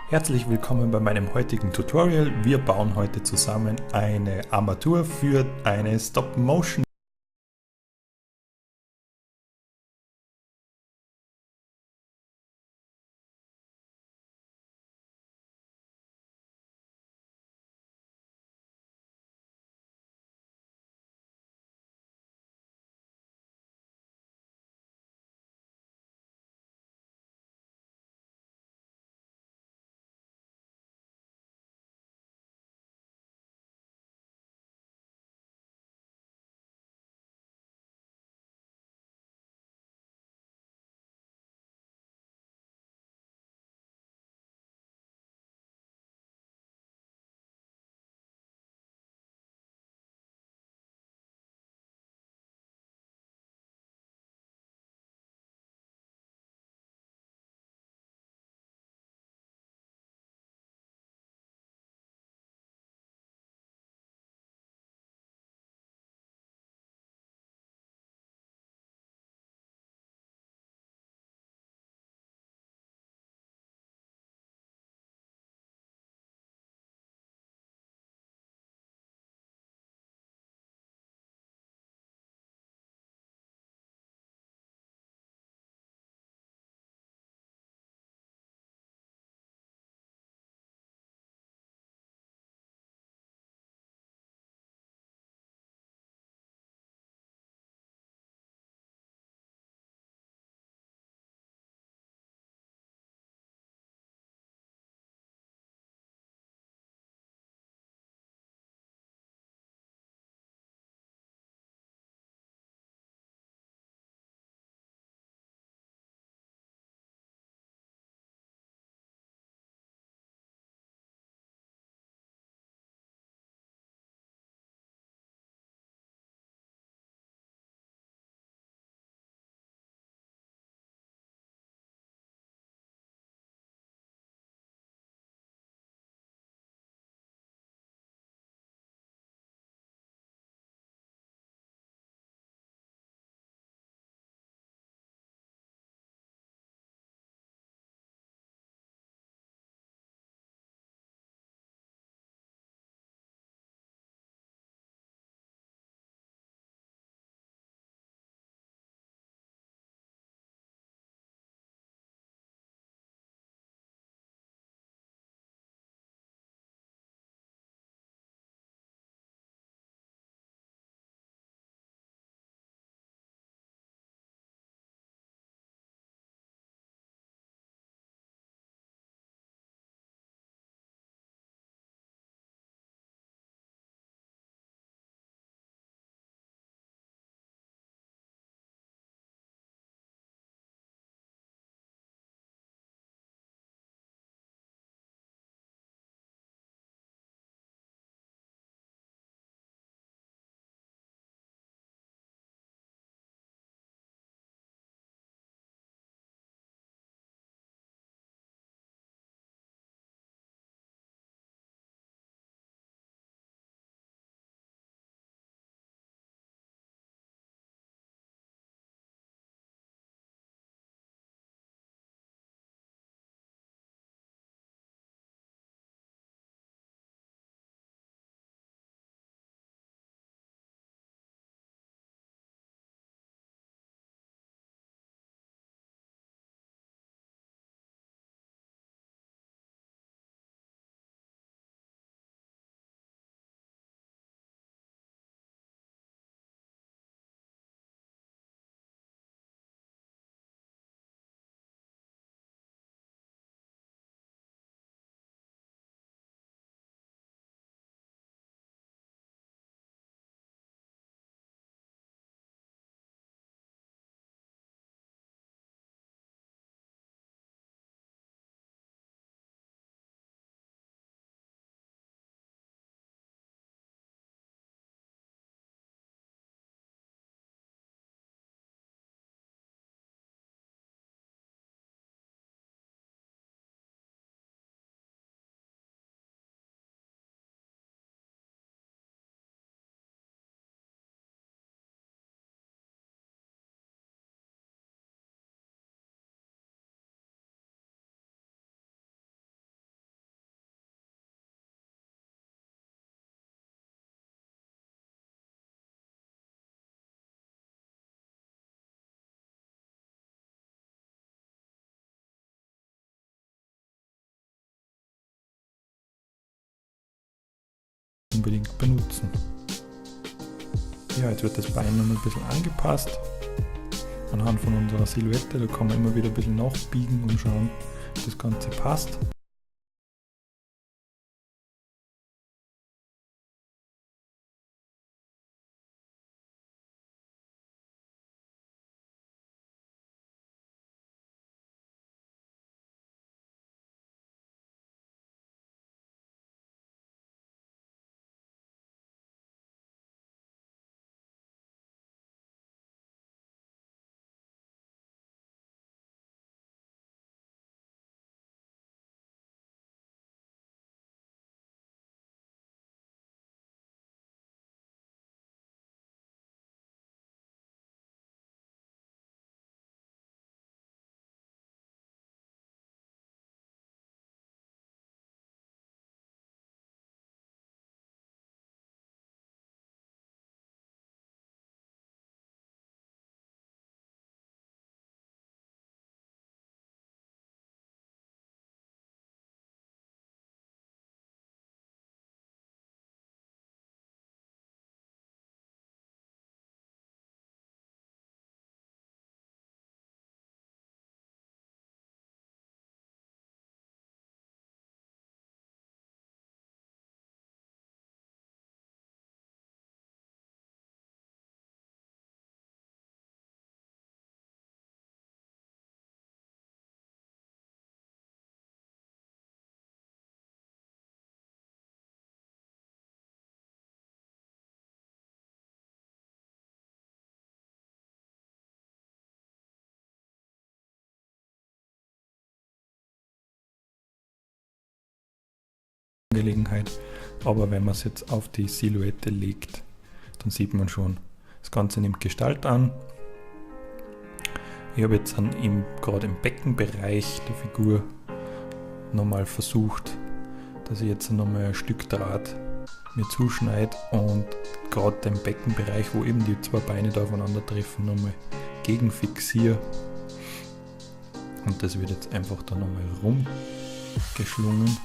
Herzlich willkommen bei meinem heutigen Tutorial. Wir bauen heute zusammen eine Armatur für eine Stop-Motion unbedingt benutzen. Ja, jetzt wird das Bein noch ein bisschen angepasst anhand von unserer Silhouette. Da kann man immer wieder ein bisschen nachbiegen und schauen, ob das Ganze passt. Angelegenheit, aber wenn man es jetzt auf die Silhouette legt, dann sieht man schon, das Ganze nimmt Gestalt an. Ich habe jetzt dann gerade im Beckenbereich der Figur nochmal versucht, dass ich jetzt nochmal ein Stück Draht mir zuschneide und gerade den Beckenbereich, wo eben die zwei Beine da aufeinandertreffen, nochmal gegenfixiere. Und das wird jetzt einfach da nochmal rumgeschlungen.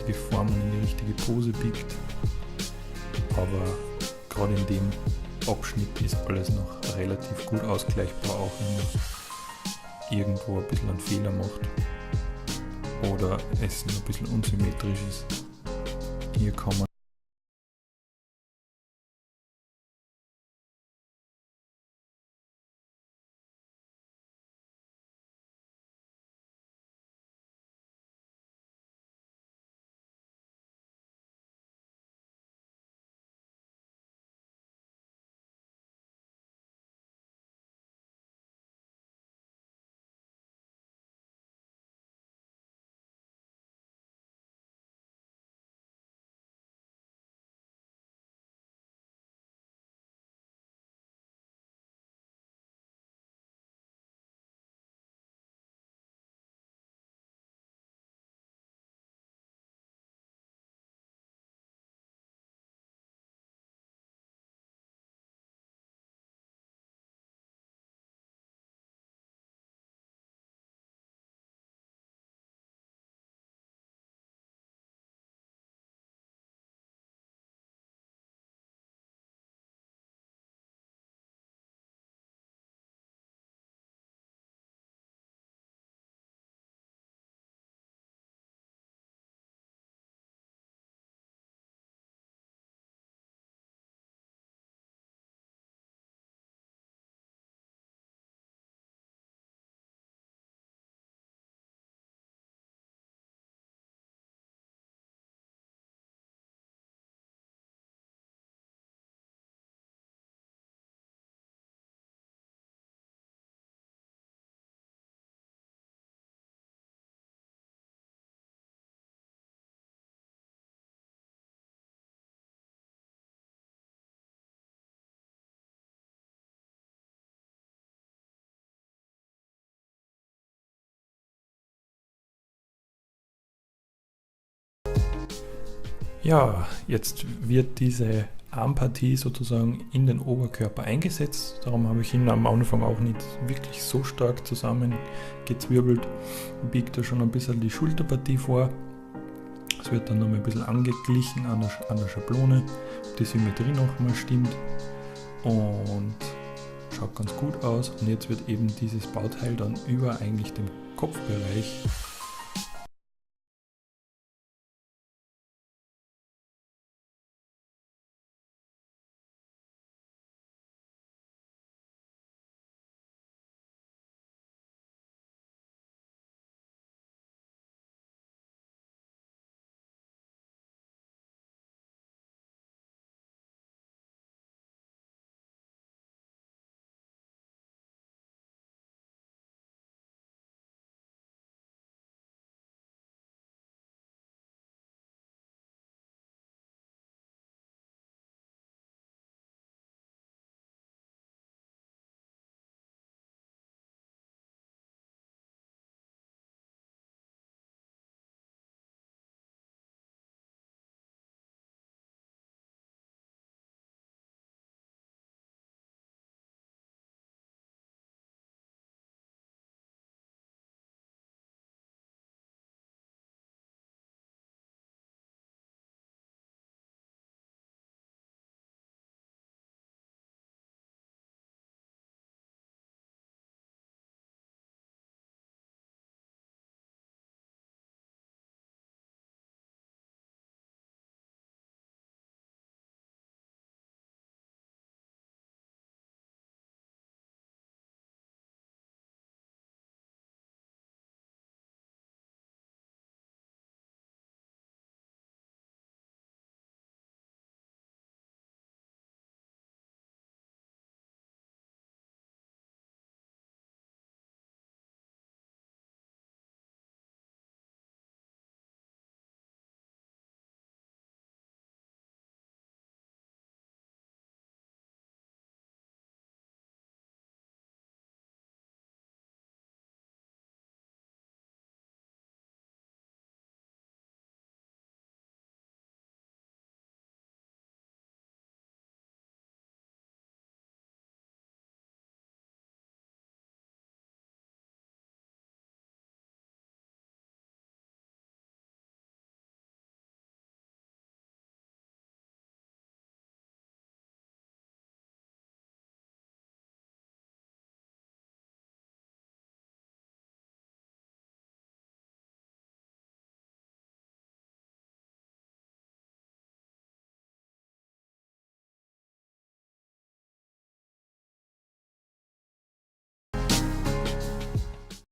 Die Formen in die richtige Pose biegt, aber gerade in dem Abschnitt ist alles noch relativ gut ausgleichbar, auch wenn man irgendwo ein bisschen einen Fehler macht oder es noch ein bisschen unsymmetrisch ist. Hier kann man Ja, jetzt wird diese Armpartie sozusagen in den Oberkörper eingesetzt. Darum habe ich ihn am Anfang auch nicht wirklich so stark zusammengezwirbelt. Ich biege da schon ein bisschen die Schulterpartie vor. Es wird dann nochmal ein bisschen angeglichen an der Schablone. Die Symmetrie nochmal stimmt und schaut ganz gut aus. Und jetzt wird eben dieses Bauteil dann über eigentlich den Kopfbereich